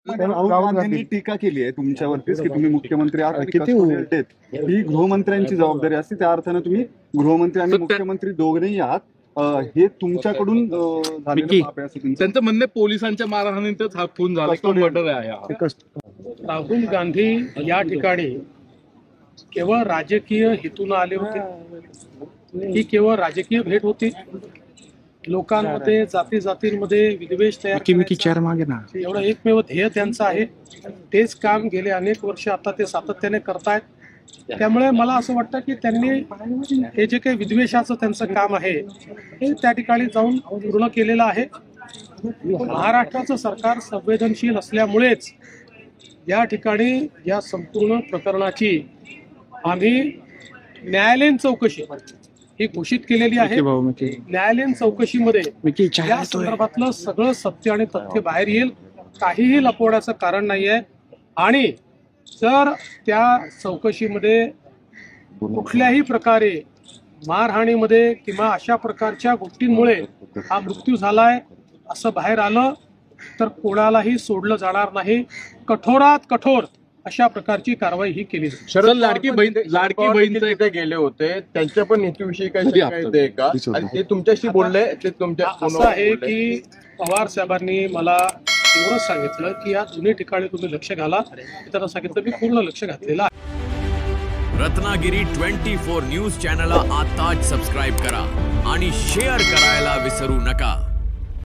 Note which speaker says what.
Speaker 1: राहुल गांधींनी टीका केली आहे तुमच्यावरतीच की तुम्ही मुख्यमंत्री आहात, किती ही गृहमंत्र्यांची जबाबदारी असते, त्या अर्थाने तुम्ही गृहमंत्री आणि मुख्यमंत्री दोघेही आहात. हे तुमच्याकडून
Speaker 2: त्यांचं म्हणणे पोलिसांच्या मारहाणीतच हा खून झाला किंवा मर्डर आहे.
Speaker 3: राहुल गांधी या ठिकाणी केवळ राजकीय हेतून आले होते. ही केवळ राजकीय भेट होती. लोकांमध्ये जाती जातींमध्ये विद्वेष तयार एवढं एकमेव ध्येय त्यांचं आहे. तेच काम गेले अनेक वर्ष आता ते सातत्याने करतायत. त्यामुळे मला असं वाटतं की त्यांनी हे जे काही विद्वेषाचं त्यांचं काम आहे हे त्या ठिकाणी जाऊन पूर्ण केलेलं आहे. महाराष्ट्राचं सरकार संवेदनशील असल्यामुळेच या ठिकाणी या संपूर्ण प्रकरणाची आम्ही न्यायालयीन चौकशी ही घोषित केलेली आहे. न्यायालयीन चौकशीमध्ये या संदर्भातलं सगळं सत्य आणि तथ्य बाहेर येईल. काहीही लपवण्याचं कारण नाहीये. आणि जर त्या चौकशीमध्ये कुठल्याही प्रकारे मारहाणीमध्ये किंवा अशा प्रकारच्या गोष्टींमुळे हा मृत्यू झालाय असं बाहेर आलं तर कोणालाही सोडलं जाणार नाही. कठोरात कठोर अशा प्रकारची कारवाई ही केली जाईल.
Speaker 2: शरद लाडकी बहीण इथे गेले होते, त्यांच्या पण हेतूविषयी काही येते का? आणि ते तुमच्याशी बोलले, ते तुमच्या
Speaker 3: असं आहे की पवार साहेबांनी मला एवढंच सांगितलं की या दोन्ही ठिकाणी तुम्ही लक्ष घाला. त्यांना सांगितलं मी पूर्ण लक्ष घातलेलं आहे.
Speaker 4: रत्नागिरी 24 न्यूज चॅनलला आताच सबस्क्राईब करा आणि शेअर करायला विसरू नका.